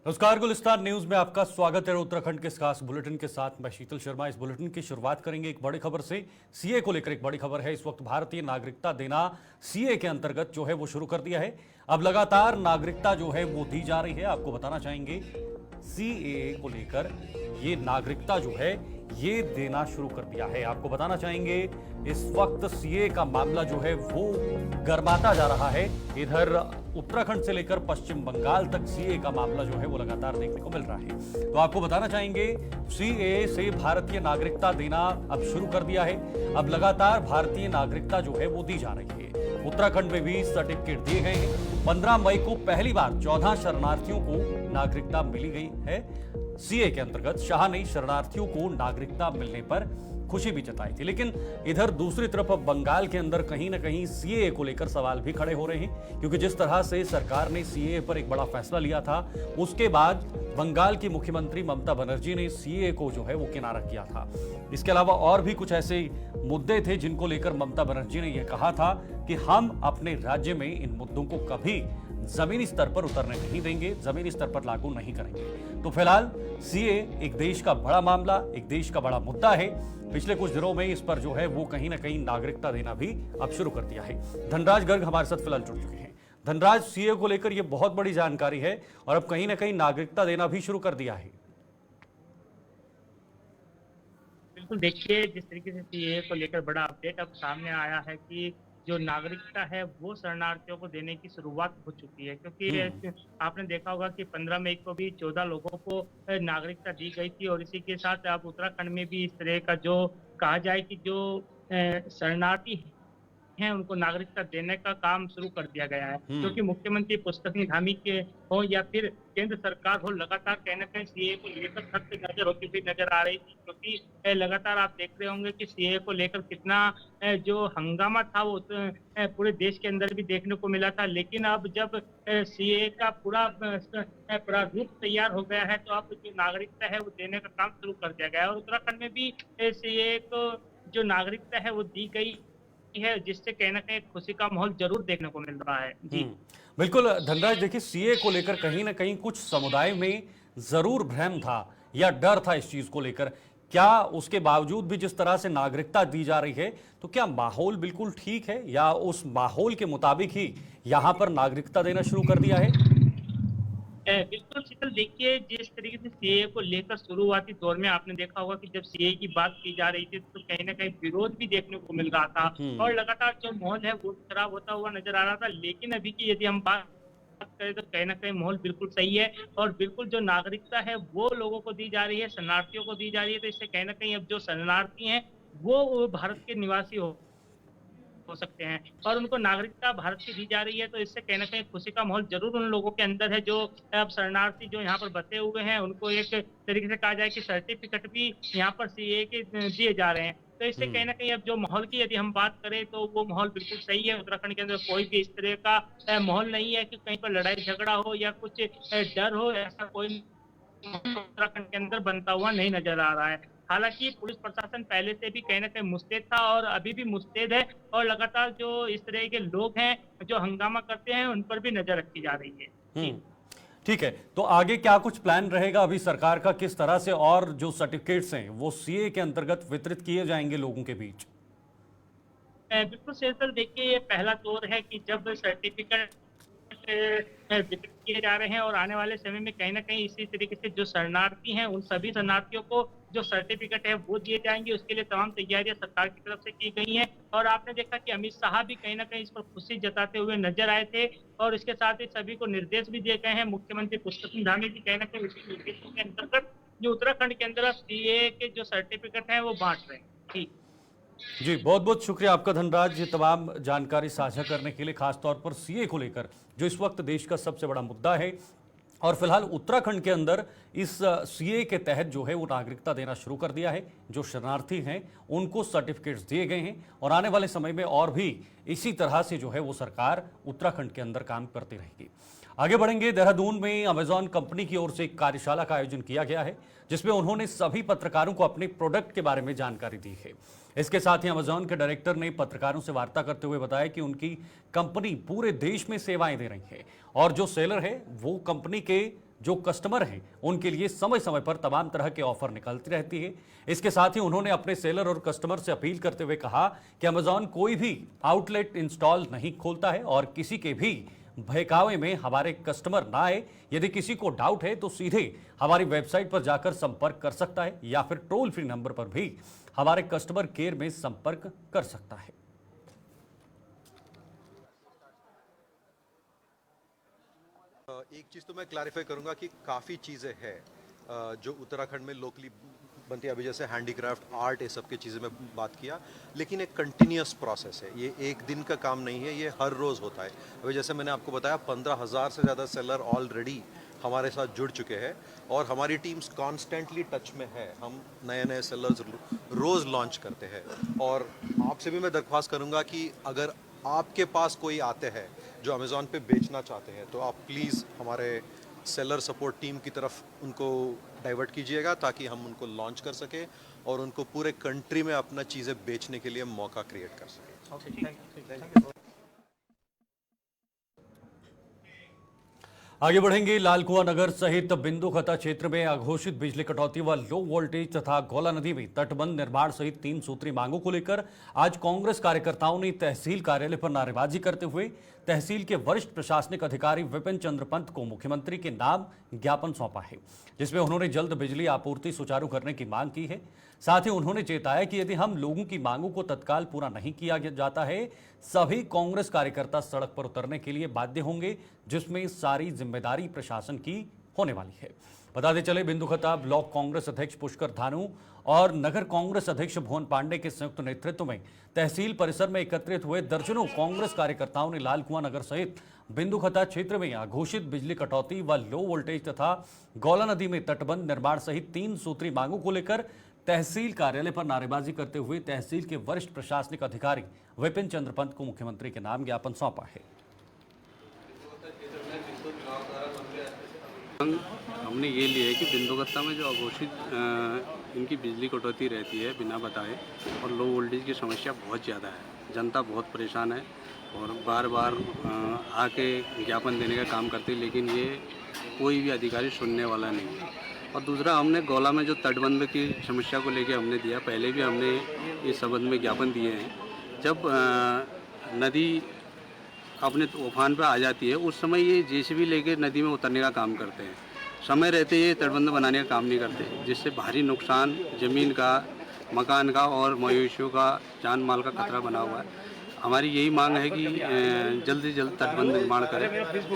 नमस्कार, गुलिस्तान न्यूज में आपका स्वागत है। उत्तराखंड के इस खास बुलेटिन के साथ मैं शीतल शर्मा। इस बुलेटिन की शुरुआत करेंगे एक बड़ी खबर से। सीए को लेकर एक बड़ी खबर है। इस वक्त भारतीय नागरिकता देना सीए के अंतर्गत जो है वो शुरू कर दिया है। अब लगातार नागरिकता जो है वो दी जा रही है। आपको बताना चाहेंगे सीए को लेकर ये नागरिकता जो है ये देना शुरू कर दिया है। आपको बताना चाहेंगे इस वक्त सीए का मामला जो है वो गर्माता जा रहा है। इधर उत्तराखंड से लेकर पश्चिम बंगाल तक सीए का मामला जो है वो लगातार देखने को मिल रहा है। तो आपको बताना चाहेंगे सीए से भारतीय नागरिकता देना अब शुरू कर दिया है। अब लगातार भारतीय नागरिकता जो है वो दी जा रही है। उत्तराखंड में भी सर्टिफिकेट दिए गए हैं। 15 मई को पहली बार 14 शरणार्थियों को नागरिकता मिली गई है। सीए के अंतर्गत शाह ने शरणार्थियों को नागरिकता मिलने पर खुशी भी जताई थी। लेकिन इधर दूसरी तरफ अब बंगाल के अंदर कहीं ना कहीं सीए को लेकर सवाल भी खड़े हो रहे हैं, क्योंकि जिस तरह से सरकार ने सीए पर एक बड़ा फैसला लिया था, उसके बाद बंगाल की मुख्यमंत्री ममता बनर्जी ने सीए को जो है वो किनारा किया था। इसके अलावा और भी कुछ ऐसे मुद्दे थे जिनको लेकर ममता बनर्जी ने यह कहा था कि हम अपने राज्य में इन मुद्दों को कभी जमीनी स्तर पर उतरने नहीं देंगे, जमीनी स्तर पर लागू नहीं करेंगे। तो फिलहाल सीए एक देश का बड़ा मामला, एक देश का बड़ा मुद्दा है। पिछले कुछ दिनों में इस पर जो है वो कहीं ना कहीं नागरिकता देना भी अब शुरू कर दिया है। धनराज गर्ग हमारे साथ फिलहाल जुड़ चुके हैं। धनराज, सीए को लेकर ये बहुत बड़ी जानकारी है और अब कहीं ना कहीं नागरिकता देना भी शुरू कर दिया है। बिल्कुल, देखिए जिस तरीके से सीएए को लेकर बड़ा अपडेट अब सामने आया है कि जो नागरिकता है वो शरणार्थियों को देने की शुरुआत हो चुकी है, क्योंकि आपने देखा होगा कि 15 मई को भी 14 लोगों को नागरिकता दी गई थी। और इसी के साथ अब उत्तराखंड में भी इस तरह का जो कहा जाए कि जो शरणार्थी हैं उनको नागरिकता देने का काम शुरू कर दिया गया है, क्योंकि मुख्यमंत्री पुष्कर धामी के हो या फिर केंद्र सरकार हो, लगातार कहीं ना कहीं सीए को लेकर सख्त नजर होती हुई नजर आ रही थी। क्योंकि लगातार आप देख रहे होंगे कि सीए को लेकर कितना जो हंगामा था वो पूरे देश के अंदर भी देखने को मिला था। लेकिन अब जब सीए का पूरा प्रारूप तैयार हो गया है, तो अब जो नागरिकता है वो देने का काम शुरू कर दिया गया है। और उत्तराखंड में भी सीए को जो नागरिकता है वो दी गई है, जिससे कहीं ना कहीं खुशी का माहौल जरूर देखने को मिल रहा है। जी बिल्कुल धनराज, देखिए सीए को लेकर कहीं ना कहीं कुछ समुदाय में जरूर भ्रम था या डर था इस चीज को लेकर। क्या उसके बावजूद भी जिस तरह से नागरिकता दी जा रही है, तो क्या माहौल बिल्कुल ठीक है या उस माहौल के मुताबिक ही यहां पर नागरिकता देना शुरू कर दिया है? बिल्कुल शीतल, देखिए जिस तरीके से सीए को लेकर शुरुआती दौर में आपने देखा होगा कि जब सीए की बात की जा रही थी तो कहीं ना कहीं विरोध भी देखने को मिल रहा था और लगातार जो माहौल है वो खराब होता हुआ नजर आ रहा था। लेकिन अभी की यदि हम बात करें तो कहीं ना कहीं माहौल बिल्कुल सही है और बिल्कुल जो नागरिकता है वो लोगों को दी जा रही है, शरणार्थियों को दी जा रही है। तो इससे कहीं ना कहीं अब जो शरणार्थी हैं वो भारत के निवासी हो सकते हैं और उनको नागरिकता भारत की दी जा रही है। तो इससे कहीं ना कहीं खुशी का माहौल जरूर उन लोगों के अंदर है जो अब शरणार्थी जो यहाँ पर बसे हुए हैं, उनको एक तरीके से कहा जाए कि सर्टिफिकेट भी यहाँ पर सीए के दिए जा रहे हैं। तो इससे कहीं ना कहीं अब जो माहौल की यदि हम बात करें तो वो माहौल बिल्कुल सही है। उत्तराखंड के अंदर कोई भी इस तरह का माहौल नहीं है कि कहीं पर लड़ाई झगड़ा हो या कुछ डर हो, ऐसा कोई उत्तराखंड के अंदर बनता हुआ नहीं नजर आ रहा है। हालांकि पुलिस प्रशासन पहले से भी कहीं ना कहीं मुस्तैद था और अभी भी मुस्तैद है और लगातार जो इस तरह के लोग हैं जो हंगामा करते हैं उन पर भी नजर रखी जा रही है। ठीक है, तो आगे क्या कुछ प्लान रहेगा अभी सरकार का? किस तरह से और जो सर्टिफिकेट्स हैं वो सीए के अंतर्गत वितरित किए जाएंगे लोगों के बीच? बिल्कुल सेल्सल, देखिए ये पहला दौर है कि जब सर्टिफिकेट वितरित किए जा रहे हैं और आने वाले समय में कहीं ना कहीं इसी तरीके से जो शरणार्थी हैं उन सभी शरणार्थियों को जो सर्टिफिकेट है वो दिए जाएंगे। उसके लिए तमाम तैयारियां सरकार की तरफ से की गई हैं और आपने देखा कि अमित शाह भी कहीं ना कहीं इस पर खुशी जताते हुए नजर आए थे और इसके साथ ही सभी को निर्देश भी दिए गए हैं। मुख्यमंत्री पुष्कर धामी जी कहीं ना कहीं उसी निर्देशों के अंतर्गत जो उत्तराखंड के अंदर सीए के जो सर्टिफिकेट है वो बांट रहे हैं। ठीक जी, बहुत बहुत शुक्रिया आपका धनराज, ये तमाम जानकारी साझा करने के लिए, खासतौर पर सीए को लेकर जो इस वक्त देश का सबसे बड़ा मुद्दा है। और फिलहाल उत्तराखंड के अंदर इस सीए के तहत जो है वो नागरिकता देना शुरू कर दिया है। जो शरणार्थी हैं उनको सर्टिफिकेट्स दिए गए हैं और आने वाले समय में और भी इसी तरह से जो है वो सरकार उत्तराखंड के अंदर काम करती रहेगी। आगे बढ़ेंगे। देहरादून में अमेजॉन कंपनी की ओर से एक कार्यशाला का आयोजन किया गया है जिसमें उन्होंने सभी पत्रकारों को अपने प्रोडक्ट के बारे में जानकारी दी है। इसके साथ ही अमेजॉन के डायरेक्टर ने पत्रकारों से वार्ता करते हुए बताया कि उनकी कंपनी पूरे देश में सेवाएं दे रही है और जो सेलर है वो कंपनी के जो कस्टमर हैं उनके लिए समय समय पर तमाम तरह के ऑफर निकलती रहती है। इसके साथ ही उन्होंने अपने सेलर और कस्टमर से अपील करते हुए कहा कि अमेजॉन कोई भी आउटलेट इंस्टॉल नहीं खोलता है और किसी के भी बहकावे में हमारे कस्टमर ना आए। यदि किसी को डाउट है तो सीधे हमारी वेबसाइट पर जाकर संपर्क कर सकता है या फिर टोल फ्री नंबर पर भी हमारे कस्टमर केयर में संपर्क कर सकता है। एक चीज़ तो मैं क्लैरिफाई करूंगा कि काफ़ी चीज़ें हैं जो उत्तराखंड में लोकली बनती है। अभी जैसे हैंडीक्राफ्ट, आर्ट, ये सब की चीज़ें मैं बात किया, लेकिन एक कंटिन्यूस प्रोसेस है। ये एक दिन का काम नहीं है, ये हर रोज़ होता है। अभी जैसे मैंने आपको बताया 15,000 से ज़्यादा सेलर ऑलरेडी हमारे साथ जुड़ चुके हैं और हमारी टीम्स कॉन्स्टेंटली टच में है। हम नए नए सेलर्स रोज़ लॉन्च करते हैं। और आपसे भी मैं दरख्वास्त करूँगा कि अगर आपके पास कोई आते हैं जो अमेज़ॉन पे बेचना चाहते हैं तो आप प्लीज़ हमारे सेलर सपोर्ट टीम की तरफ उनको डाइवर्ट कीजिएगा ताकि हम उनको लॉन्च कर सकें और उनको पूरे कंट्री में अपना चीज़ें बेचने के लिए मौका क्रिएट कर सकें। आगे बढ़ेंगे। लालकुआं नगर सहित बिंदुखता क्षेत्र में अघोषित बिजली कटौती व लो वोल्टेज तथा गौला नदी में तटबंध निर्माण सहित 3 सूत्री मांगों को लेकर आज कांग्रेस कार्यकर्ताओं ने तहसील कार्यालय पर नारेबाजी करते हुए तहसील के वरिष्ठ प्रशासनिक अधिकारी विपिन चंद्र पंत को मुख्यमंत्री के नाम ज्ञापन सौंपा है, जिसमें उन्होंने जल्द बिजली आपूर्ति सुचारू करने की मांग की है। साथ ही उन्होंने चेताया कि यदि हम लोगों की मांगों को तत्काल पूरा नहीं किया जाता है, सभी कांग्रेस कार्यकर्ता सड़क पर उतरने के लिए बाध्य होंगे, जिसमें सारी जिम्मेदारी प्रशासन की होने वाली है। बताते चले, बिंदुखता ब्लॉक कांग्रेस अध्यक्ष पुष्कर धानू और नगर कांग्रेस अध्यक्ष भुवन पांडे के संयुक्त नेतृत्व में तहसील परिसर में एकत्रित हुए दर्जनों कांग्रेस कार्यकर्ताओं ने लालकुआं नगर सहित बिंदुखता क्षेत्र में अघोषित बिजली कटौती व लो वोल्टेज तथा गौला नदी में तटबंध निर्माण सहित 3 सूत्री मांगों को लेकर तहसील कार्यालय पर नारेबाजी करते हुए तहसील के वरिष्ठ प्रशासनिक अधिकारी विपिन चंद्र पंत को मुख्यमंत्री के नाम ज्ञापन सौंपा है। हमने ये लिया है कि बिंदुखता में जो अघोषित इनकी बिजली कटौती रहती है बिना बताए और लो वोल्टेज की समस्या बहुत ज़्यादा है। जनता बहुत परेशान है और बार बार आके ज्ञापन देने का काम करते हैं, लेकिन ये कोई भी अधिकारी सुनने वाला नहीं है। और दूसरा, हमने गौला में जो तटबंध की समस्या को लेकर हमने दिया, पहले भी हमने इस संबंध में ज्ञापन दिए हैं। जब नदी अपने उफान पर आ जाती है उस समय ये जेसीबी लेकर नदी में उतरने का काम करते हैं। समय रहते ये तटबंध बनाने का काम नहीं करते, जिससे भारी नुकसान ज़मीन का, मकान का और मवेशियों का, जान माल का खतरा बना हुआ है। हमारी यही मांग है कि जल्द से जल्द तटबंध निर्माण करें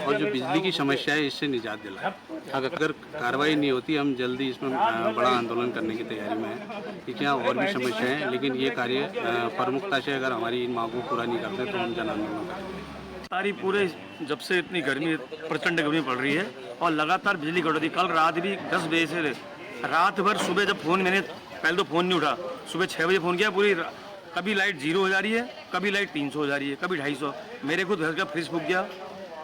और जो बिजली की समस्या है इससे निजात दिलाएं। अगर कार्रवाई नहीं होती हम जल्दी इसमें बड़ा आंदोलन करने की तैयारी में हैं, क्योंकि यहाँ और भी समस्याएं हैं, लेकिन ये कार्य प्रमुखता से अगर हमारी इन मांगों को पूरा नहीं करते तो हम जन आंदोलन करेंगे। सारी पूरे जब से इतनी गर्मी, प्रचंड गर्मी पड़ रही है और लगातार बिजली कटौती। कल रात भी 10 बजे से रात भर, सुबह जब फ़ोन मैंने पहले तो फ़ोन नहीं उठा, सुबह 6 बजे फ़ोन किया, पूरी कभी लाइट 0 हो जा रही है, कभी लाइट 300 हो जा रही है, कभी 250। मेरे खुद घर का फ्रिज फूक गया,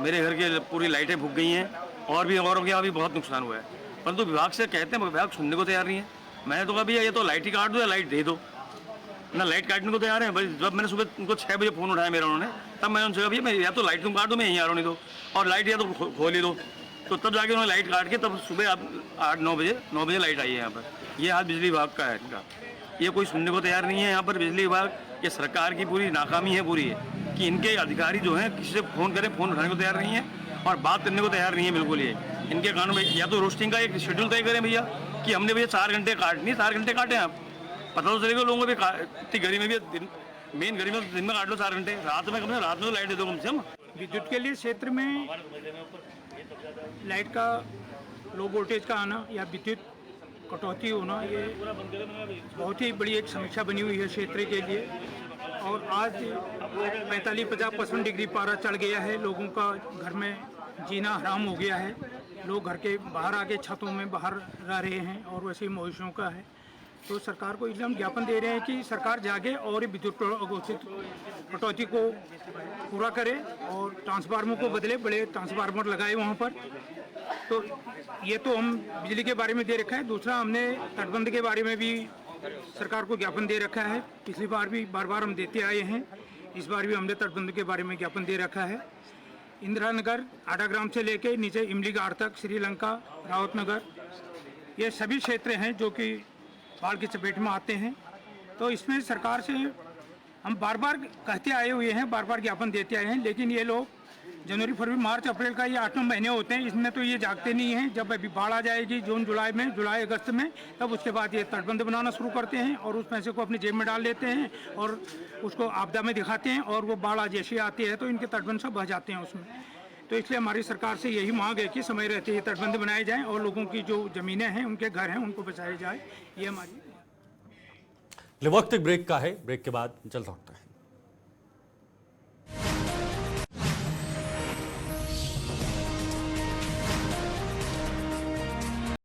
मेरे घर के पूरी लाइटें फूक गई हैं और भी औरों के यहाँ भी बहुत नुकसान हुआ है। परंतु विभाग से कहते हैं, विभाग सुनने को तैयार नहीं है। मैंने तो कहा भैया ये तो लाइट ही काट दो या लाइट दे दो, ना लाइट काटने को तैयार है। भाई जब मैंने सुबह उनको 6 बजे फ़ोन उठाया मेरा, उन्होंने, तब मैंने उनसे कहा भैया मैं या तो लाइट तुम काट दो, मैं यहीं आ रहा हूँ, नहीं दो, और लाइट या तो खोल ही दो। तो तब जाके उन्होंने लाइट काट के तब सुबह आप 8-9 बजे लाइट आई है यहाँ पर। ये हाल बिजली विभाग का है इनका, ये कोई सुनने को तैयार नहीं है यहाँ पर बिजली विभाग। ये सरकार की पूरी नाकामी है पूरी है कि इनके अधिकारी जो हैं किसी से फ़ोन करें, फ़ोन उठाने को तैयार नहीं है और बात करने को तैयार नहीं है बिल्कुल। ये इनके कानून में या तो रोस्टिंग का एक शेड्यूल तय करें भैया कि हमने भैया 4 घंटे काटनी, 4 घंटे काटें आप, पता तो चलेगा लोगों को भी। इतनी गर्मी में भी मेन गर्मी में दिन में काट लो 4 घंटे, रात में कम से रात में तो लाइट दे दो कम से कम। विद्युत के लिए क्षेत्र में लाइट का लो वोल्टेज का आना या विद्युत कटौती होना, ये बहुत ही बड़ी एक समस्या बनी हुई है क्षेत्र के लिए। और आज 45-50% डिग्री पारा चढ़ गया है, लोगों का घर में जीना हराम हो गया है। लोग घर के बाहर आके छतों में बाहर रह रहे हैं और वैसे ही मवेशियों का है। तो सरकार को इसलिए हम ज्ञापन दे रहे हैं कि सरकार जागे और विद्युत अघोषित कटौती को पूरा करे और ट्रांसफार्मर को बदले, बड़े ट्रांसफार्मर लगाए वहाँ पर। तो ये तो हम बिजली के बारे में दे रखा है। दूसरा, हमने तटबंध के बारे में भी सरकार को ज्ञापन दे रखा है। पिछली बार भी बार बार हम देते आए हैं, इस बार भी हमने तटबंध के बारे में ज्ञापन दे रखा है। इंदिरा नगर आडाग्राम से लेके नीचे इमली घाट तक, श्रीलंका, रावत नगर, ये सभी क्षेत्र हैं जो कि बाढ़ की चपेट में आते हैं। तो इसमें सरकार से हम बार बार कहते आए हुए हैं, बार बार ज्ञापन देते आए हैं, लेकिन ये लोग जनवरी, फरवरी, मार्च, अप्रैल का ये 8-9 महीने होते हैं, इसमें तो ये जागते नहीं हैं। जब अभी बाढ़ आ जाएगी जून जुलाई अगस्त में, तब उसके बाद ये तटबंध बनाना शुरू करते हैं और उस पैसे को अपनी जेब में डाल लेते हैं और उसको आपदा में दिखाते हैं, और वो बाढ़ जैसी आती है तो इनके तटबंध सब बह जाते हैं उसमें। तो इसलिए हमारी सरकार से यही मांग है कि समय रहते ये तटबंध बनाए जाएँ और लोगों की जो ज़मीनें हैं, उनके घर हैं, उनको बचाया जाए। ये हमारी वक्त एक ब्रेक का है, ब्रेक के बाद जल्द लौटते हैं।